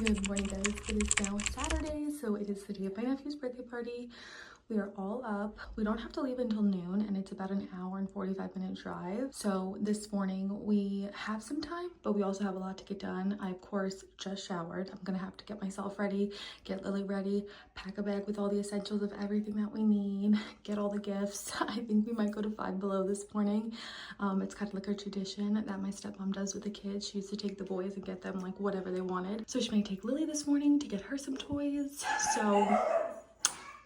Good morning, guys. It is now Saturday, so it is the day of my nephew's birthday party. We are all up. We don't have to leave until noon, and it's about an hour and 45-minute drive. So this morning we have some time, but we also have a lot to get done. I, of course, just showered. I'm gonna have to get myself ready, get Lily ready, pack a bag with all the essentials of everything that we need, get all the gifts. I think we might go to Five Below this morning. It's kind of like a tradition that my stepmom does with the kids. She used to take the boys and get them like whatever they wanted. So she may take Lily this morning to get her some toys. So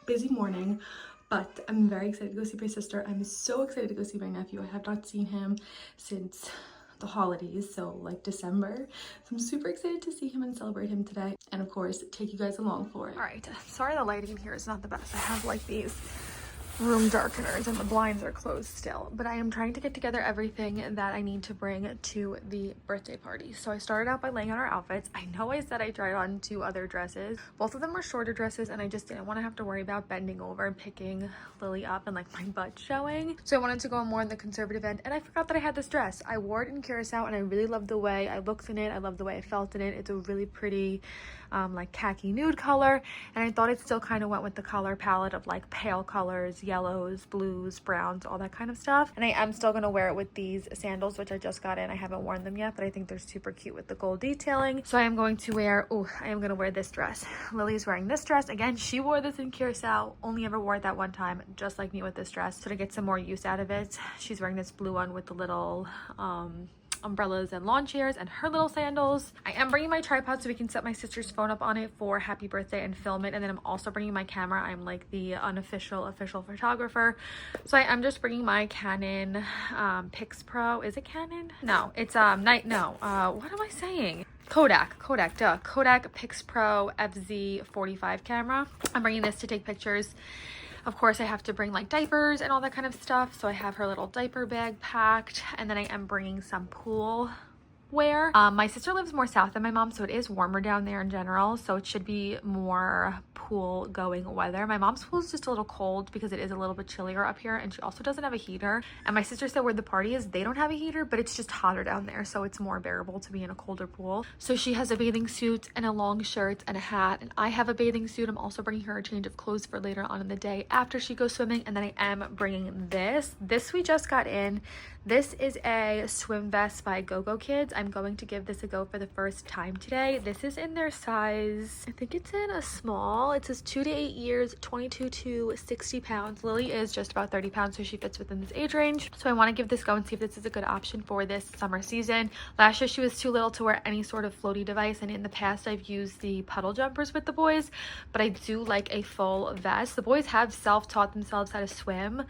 busy morning, but I'm very excited to go see my sister. I'm so excited to go see my nephew. I have not seen him since the holidays, so like December. So I'm super excited to see him and celebrate him today, and of course take you guys along for it. All right, sorry the lighting here is not the best. I have like these room darkeners and the blinds are closed still, but I am trying to get together everything that I need to bring to the birthday party. So I started out by laying out our outfits. I know I said I tried on 2 other dresses. Both of them were shorter dresses, and I just didn't want to have to worry about bending over and picking Lily up and like my butt showing. So I wanted to go more on the conservative end, and I forgot that I had this dress. I wore it in Curacao and I really loved the way I looked in it. I loved the way I felt in it. It's a really pretty like khaki nude color, and I thought it still kind of went with the color palette of like pale colors, yellows, blues, browns, all that kind of stuff. And I am still gonna wear it with these sandals, which I just got in. I haven't worn them yet, but I think they're super cute with the gold detailing. So I am going to wear, I am gonna wear this dress. Lily's wearing this dress. Again, she wore this in Curacao, only ever wore it that one time, just like me with this dress. So to get some more use out of it, she's wearing this blue one with the little umbrellas and lawn chairs and her little sandals. I am bringing my tripod so we can set my sister's phone up on it for happy birthday and film it, and then I'm also bringing my camera. I'm like the unofficial official photographer, so I am just bringing my Canon Pix Pro. Is it Canon? No, it's what am I saying? Kodak Pix Pro FZ45 camera. I'm bringing this to take pictures. Of course, I have to bring like diapers and all that kind of stuff. So I have her little diaper bag packed, and then I am bringing some pool wear. My sister lives more south than my mom, so it is warmer down there in general. So it should be more pool going weather. My mom's pool is just a little cold because it is a little bit chillier up here, and she also doesn't have a heater. And my sister said where the party is, they don't have a heater, but it's just hotter down there, so it's more bearable to be in a colder pool. So she has a bathing suit and a long shirt and a hat, and I have a bathing suit. I'm also bringing her a change of clothes for later on in the day after she goes swimming. And then I am bringing this we just got in. This is a swim vest by Gogokids. I'm going to give this a go for the first time today. This is in their size, I think it's in a small. It says 2 to 8 years, 22 to 60 pounds. Lily is just about 30 pounds, so she fits within this age range. So I want to give this a go and see if this is a good option for this summer season. Last year she was too little to wear any sort of floaty device, and in the past I've used the puddle jumpers with the boys, but I do like a full vest. The boys have self-taught themselves how to swim,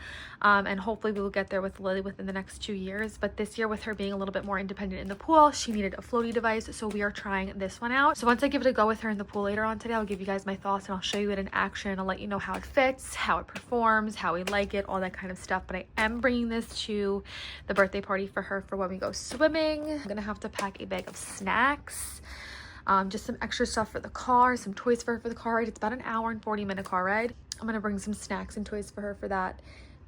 and hopefully we will get there with Lily within the next 2 years. But this year, with her being a little bit more independent in the pool, she needed a floaty device, so we are trying this one out. So once I give it a go with her in the pool later on today, I'll give you guys my thoughts and I'll show you it in action. I'll let you know how it fits, how it performs, how we like it, all that kind of stuff. But I am bringing this to the birthday party for her for when we go swimming. I'm gonna have to pack a bag of snacks, just some extra stuff for the car, some toys for her for the car ride. It's about an hour and 40-minute car ride. I'm gonna bring some snacks and toys for her for that.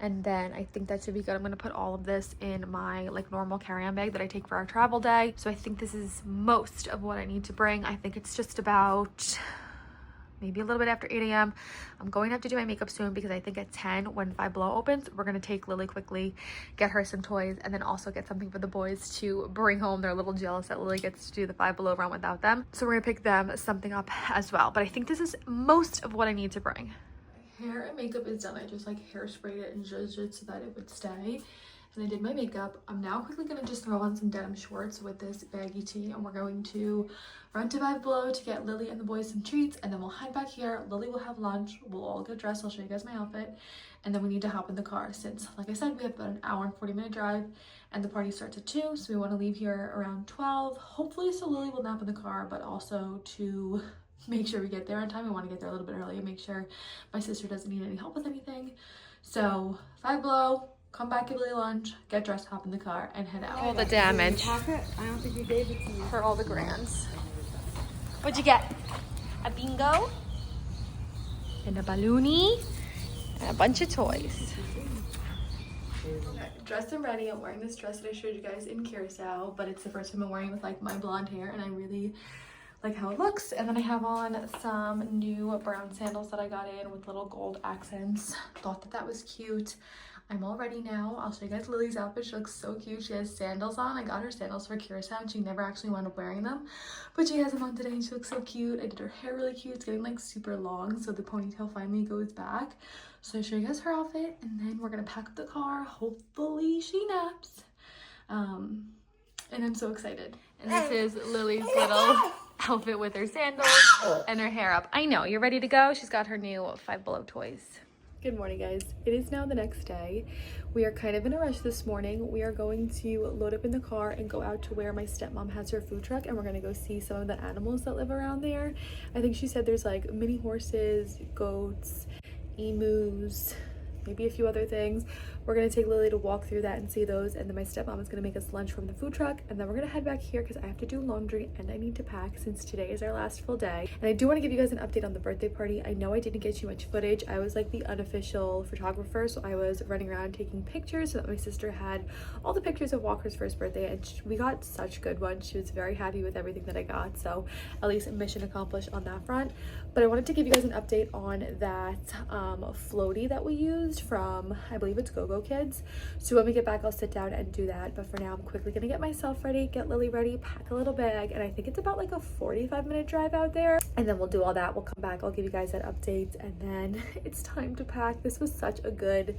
And then I think that should be good. I'm going to put all of this in my like normal carry-on bag that I take for our travel day. So I think this is most of what I need to bring. I think it's just about maybe a little bit after 8 a.m. I'm going to have to do my makeup soon because I think at 10 when Five Below opens, we're going to take Lily quickly, get her some toys, and then also get something for the boys to bring home. They're a little jealous that Lily gets to do the Five Below run without them. So we're going to pick them something up as well. But I think this is most of what I need to bring. Hair and makeup is done. I just like hairsprayed it and zhuzhed it so that it would stay, and I did my makeup. I'm now quickly gonna just throw on some denim shorts with this baggy tee, and we're going to run to Five Below to get Lily and the boys some treats, and then we'll head back here. Lily will have lunch, we'll all get dressed, I'll show you guys my outfit, and then we need to hop in the car since, like I said, we have about an hour and 40-minute drive and the party starts at 2, so we want to leave here around 12, hopefully so Lily will nap in the car, but also to make sure we get there on time. I want to get there a little bit early and make sure my sister doesn't need any help with anything. So Five Below, come back, give Lily lunch, get dressed, hop in the car, and head out. All the damage. I don't think you gave it to me. For all the grands. What'd you get? A bingo? And a balloonie? And a bunch of toys. Okay, dressed and ready. I'm wearing this dress that I showed you guys in Curacao, but it's the first time I'm wearing it with like my blonde hair, and I really like how it looks. And then I have on some new brown sandals that I got in with little gold accents. Thought that that was cute. I'm all ready now. I'll show you guys Lily's outfit. She looks so cute. She has sandals on. I got her sandals for Curacao and she never actually wound up wearing them, but she has them on today and she looks so cute. I did her hair really cute. It's getting like super long, so the ponytail finally goes back. So I'll show you guys her outfit and then we're gonna pack up the car. Hopefully she naps. And I'm so excited. And this is Lily's little outfit with her sandals and her hair up. I know, you're ready to go? She's got her new Five Below toys. Good morning, guys. It is now the next day. We are kind of in a rush this morning. We are going to load up in the car and go out to where my stepmom has her food truck, and we're gonna go see some of the animals that live around there. I think she said there's like mini horses, goats, emus, maybe a few other things. We're gonna take Lily to walk through that and see those, and then my stepmom is gonna make us lunch from the food truck, and then we're gonna head back here because I have to do laundry and I need to pack since today is our last full day. And I do want to give you guys an update on the birthday party. I know I didn't get you much footage. I was like the unofficial photographer, so I was running around taking pictures so that my sister had all the pictures of Walker's first birthday, and we got such good ones. She was very happy with everything that I got, so at least mission accomplished on that front. But I wanted to give you guys an update on that floaty that we used from, I believe it's Gogokids. So when we get back, I'll sit down and do that. But for now, I'm quickly gonna get myself ready, get Lily ready, pack a little bag, and I think it's about like a 45-minute drive out there. And then we'll do all that. We'll come back, I'll give you guys that update, and then it's time to pack. This was such a good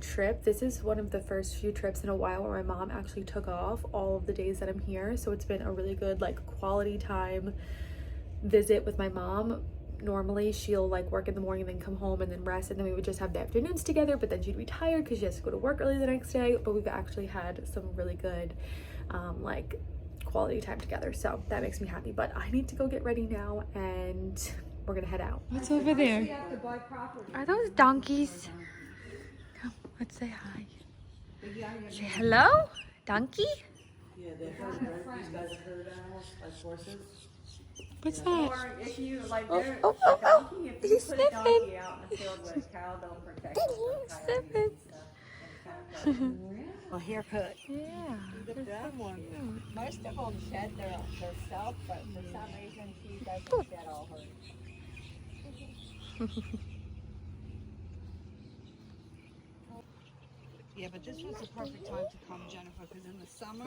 trip. This is one of the first few trips in a while where my mom actually took off all of the days that I'm here. So it's been a really good like quality time visit with my mom. Normally she'll like work in the morning and then come home and then rest, and then we would just have the afternoons together, but then she'd be tired because she has to go to work early the next day. But we've actually had some really good like quality time together, so that makes me happy. But I need to go get ready now and we're gonna head out. What's over there? Are those donkeys? Come, let's say hi. Say hello, donkey. Yeah, they herd, right? These guys herd animals like horses. What's that? Or if you like, if you He's put a sniffing. donkey out in the field with a cow, they'll protect it from coyotes and stuff. A haircut. Yeah. The brown one. Most of them shed their self, but for some reason she doesn't shed all hers. Yeah, but this was the perfect time to come, Jennifer, because in the summer,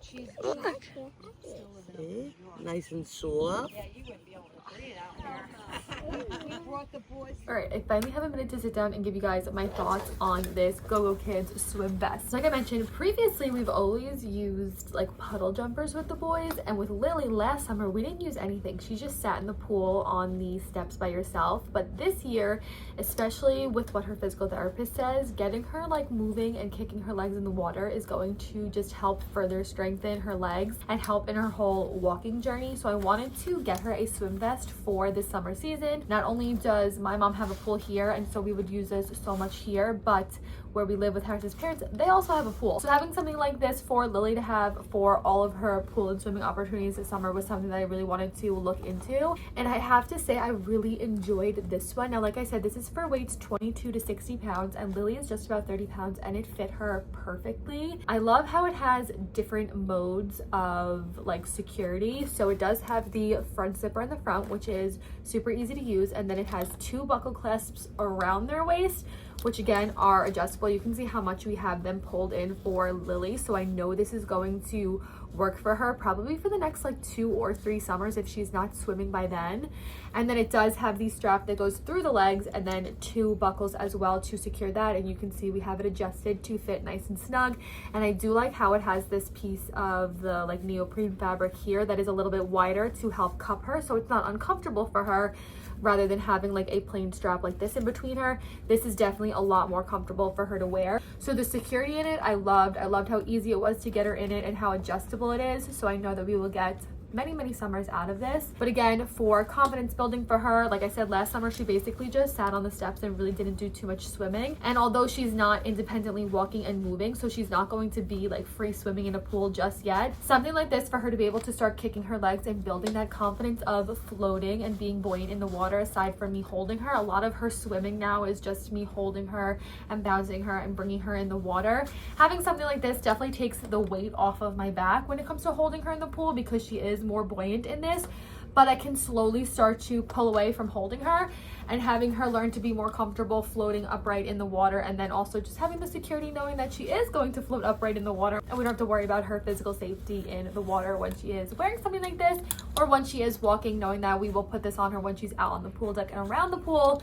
she's still living up in New York. Nice and soft. Yeah, you wouldn't be able to breathe out here. We brought the boys. All right, I finally have a minute to sit down and give you guys my thoughts on this Gogokids swim vest. Like I mentioned previously, we've always used like puddle jumpers with the boys, and with Lily last summer, we didn't use anything. She just sat in the pool on the steps by herself. But this year, especially with what her physical therapist says, getting her like moving and kicking her legs in the water is going to just help further strengthen her legs and help in her whole walking journey. So I wanted to get her a swim vest for this summer season. Not only does my mom have a pool here, and so we would use this so much here, but where we live with Harris's parents, they also have a pool. So having something like this for Lily to have for all of her pool and swimming opportunities this summer was something that I really wanted to look into. And I have to say, I really enjoyed this one. Now, like I said, this is for weights 22 to 60 pounds, and Lily is just about 30 pounds, and it fit her perfectly. I love how it has different modes of like security. So it does have the front zipper in the front, which is super easy to use, and then it has two buckle clasps around their waist, which again are adjustable. You can see how much we have them pulled in for Lily, so I know this is going to work for her probably for the next like 2 or 3 summers if she's not swimming by then. And then it does have the strap that goes through the legs, and then 2 buckles as well to secure that, and you can see we have it adjusted to fit nice and snug. And I do like how it has this piece of the like neoprene fabric here that is a little bit wider to help cup her, so it's not uncomfortable for her, rather than having like a plain strap like this in between her. This is definitely a lot more comfortable for her to wear. So the security in it, I loved how easy it was to get her in it and how adjustable it is. So I know that we will get many summers out of this. But again, for confidence building for her, like I said, last summer she basically just sat on the steps and really didn't do too much swimming. And although she's not independently walking and moving, so she's not going to be like free swimming in a pool just yet, something like this for her to be able to start kicking her legs and building that confidence of floating and being buoyant in the water, aside from me holding her. A lot of her swimming now is just me holding her and bouncing her and bringing her in the water. Having something like this definitely takes the weight off of my back when it comes to holding her in the pool, because she is is more buoyant in this, but I can slowly start to pull away from holding her and having her learn to be more comfortable floating upright in the water, and then also just having the security knowing that she is going to float upright in the water and we don't have to worry about her physical safety in the water when she is wearing something like this, or when she is walking, knowing that we will put this on her when she's out on the pool deck and around the pool,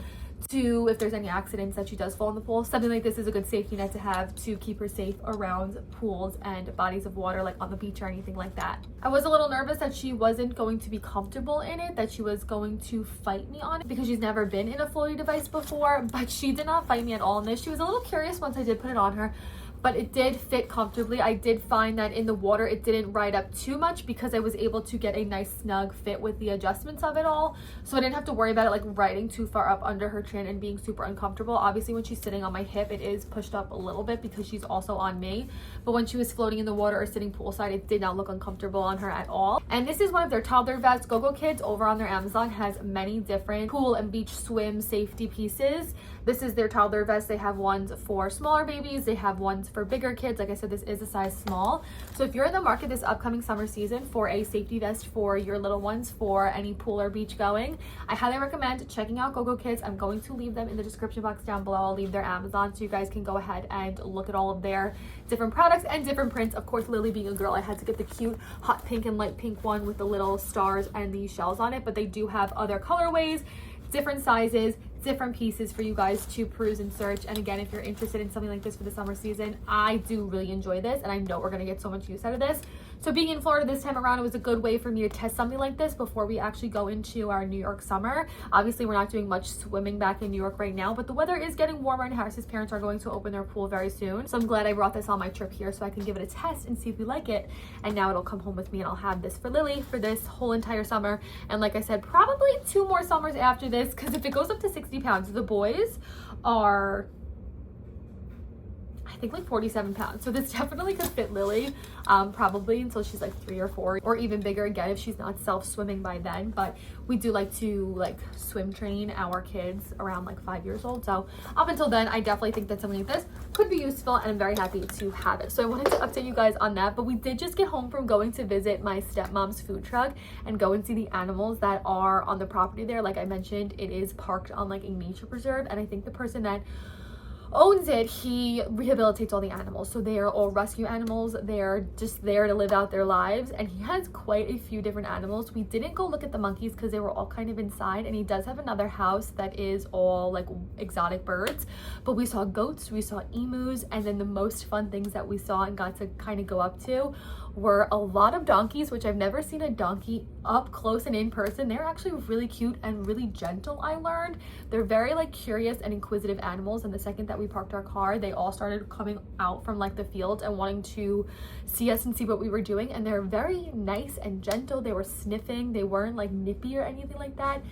to if there's any accidents that she does fall in the pool. Something like this is a good safety net to have to keep her safe around pools and bodies of water, like on the beach or anything like that. I was a little nervous that she wasn't going to be comfortable in it, that she was going to fight me on it because she's never been in a floaty device before, but she did not fight me at all in this. She was a little curious once I did put it on her, but it did fit comfortably. I did find that in the water it didn't ride up too much because I was able to get a nice snug fit with the adjustments of it all, so I didn't have to worry about it like riding too far up under her chin and being super uncomfortable. Obviously when she's sitting on my hip it is pushed up a little bit because she's also on me, but when she was floating in the water or sitting poolside it did not look uncomfortable on her at all. And this is one of their toddler vests. Gogokids over on their Amazon has many different pool and beach swim safety pieces. This is their toddler vest. They have ones for smaller babies, they have ones for bigger kids. Like I said, this is a size small. So if you're in the market this upcoming summer season for a safety vest for your little ones for any pool or beach going, I highly recommend checking out Gogokids. I'm going to leave them in the description box down below. I'll leave their Amazon so you guys can go ahead and look at all of their different products and different prints. Of course, Lily being a girl, I had to get the cute hot pink and light pink one with the little stars and the shells on it, but they do have other colorways, different sizes, different pieces for you guys to peruse and search. And again, if you're interested in something like this for the summer season, I do really enjoy this and I know we're gonna get so much use out of this. So being in Florida this time around, it was a good way for me to test something like this before we actually go into our New York summer. Obviously we're not doing much swimming back in New York right now, but the weather is getting warmer and Harris's parents are going to open their pool very soon, so I'm glad I brought this on my trip here so I can give it a test and see if we like it. And now it'll come home with me and I'll have this for Lily for this whole entire summer, and like I said, probably 2 more summers after this, because if it goes up to 60 pounds, the boys are I think like 47 pounds, so this definitely could fit Lily probably until she's like 3 or 4, or even bigger again if she's not self-swimming by then. But we do like to like swim train our kids around like 5 years old, so up until then I definitely think that something like this could be useful and I'm very happy to have it. So I wanted to update you guys on that. But we did just get home from going to visit my stepmom's food truck and go and see the animals that are on the property there. Like I mentioned, it is parked on like a nature preserve, and I think the person that owns it, he rehabilitates all the animals, so they are all rescue animals. They're just there to live out their lives, and he has quite a few different animals. We didn't go look at the monkeys because they were all kind of inside, and he does have another house that is all like exotic birds, but we saw goats, we saw emus, and then the most fun things that we saw and got to kind of go up to were a lot of donkeys, which I've never seen a donkey up close and in person. They're actually really cute and really gentle, I learned. They're very like curious and inquisitive animals, and the second that we parked our car, they all started coming out from like the field and wanting to see us and see what we were doing, and they're very nice and gentle. They were sniffing, they weren't like nippy or anything like that.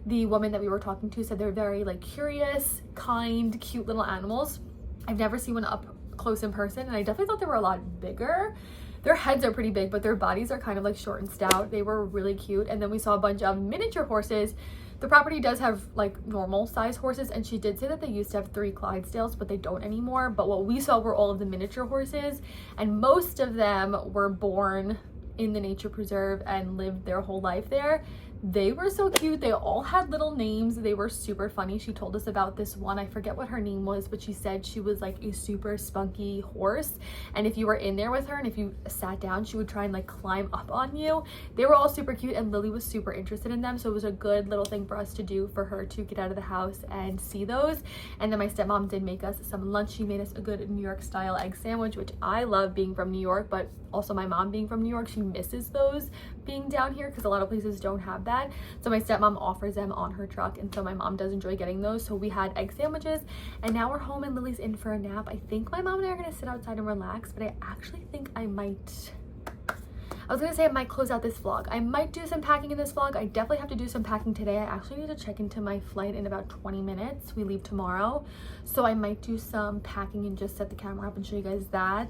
The woman that we were talking to said they're very like curious, kind, cute little animals. I've never seen one up close in person, and I definitely thought they were a lot bigger. Their heads are pretty big, but their bodies are kind of like short and stout. They were really cute. And then we saw a bunch of miniature horses. The property does have like normal size horses, and she did say that they used to have 3 Clydesdales, but they don't anymore. But what we saw were all of the miniature horses, and most of them were born in the nature preserve and lived their whole life there. They were so cute. They all had little names. They were super funny. She told us about this one. I forget what her name was, but she said she was like a super spunky horse, and if you were in there with her and if you sat down, she would try and like climb up on you. They were all super cute, and Lily was super interested in them, so it was a good little thing for us to do for her to get out of the house and see those. And then my stepmom did make us some lunch. She made us a good New York style egg sandwich, which I love being from New York, but also my mom being from New York, she misses those being down here because a lot of places don't have that. So my stepmom offers them on her truck, and so my mom does enjoy getting those. So we had egg sandwiches, and now we're home and Lily's in for a nap. I think my mom and I are gonna sit outside and relax, but I actually think I was gonna say I might close out this vlog. I might do some packing in this vlog. I definitely have to do some packing today. I actually need to check into my flight in about 20 minutes. We leave tomorrow, so I might do some packing and just set the camera up and show you guys that.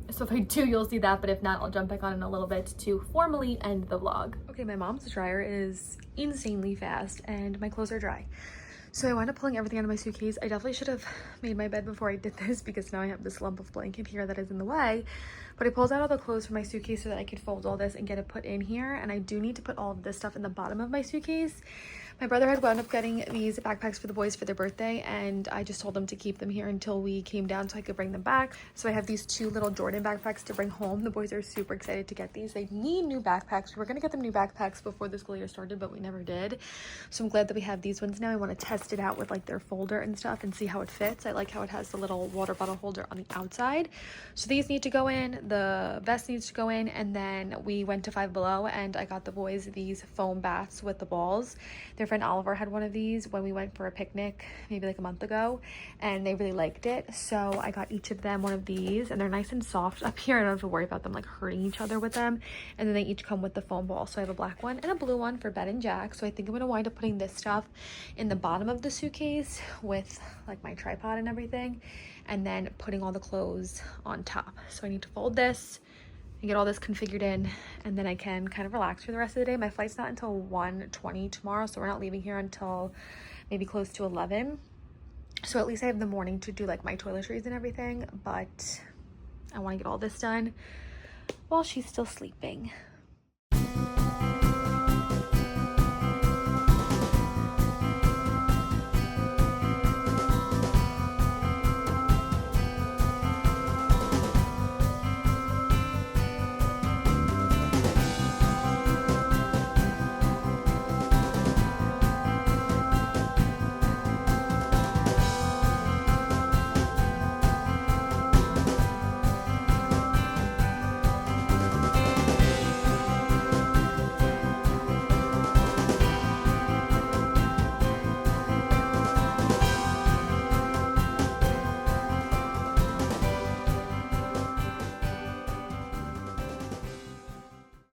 So if I do, you'll see that, but if not, I'll jump back on in a little bit to formally end the vlog. Okay, my mom's dryer is insanely fast and my clothes are dry. So I wound up pulling everything out of my suitcase. I definitely should have made my bed before I did this because now I have this lump of blanket here that is in the way. But I pulled out all the clothes from my suitcase so that I could fold all this and get it put in here. And I do need to put all of this stuff in the bottom of my suitcase. My brother had wound up getting these backpacks for the boys for their birthday, and I just told them to keep them here until we came down so I could bring them back. So I have these 2 little Jordan backpacks to bring home. The boys are super excited to get these. They need new backpacks. We were gonna get them new backpacks before the school year started, but we never did. So I'm glad that we have these ones now. I want to test it out with like their folder and stuff and see how it fits. I like how it has the little water bottle holder on the outside. So these need to go in, the vest needs to go in, and then we went to Five Below and I got the boys these foam baths with the balls. Their friend Oliver had one of these when we went for a picnic maybe like a month ago, and they really liked it. So I got each of them one of these, and they're nice and soft up here. I don't have to worry about them like hurting each other with them. And then they each come with the foam ball. So I have a black one and a blue one for Ben and Jack. So I think I'm gonna wind up putting this stuff in the bottom of the suitcase with like my tripod and everything, and then putting all the clothes on top. So I need to fold this and get all this configured in, and then I can kind of relax for the rest of the day. My flight's not until 1:20 tomorrow, so we're not leaving here until maybe close to 11. So at least I have the morning to do like my toiletries and everything, but I want to get all this done while she's still sleeping.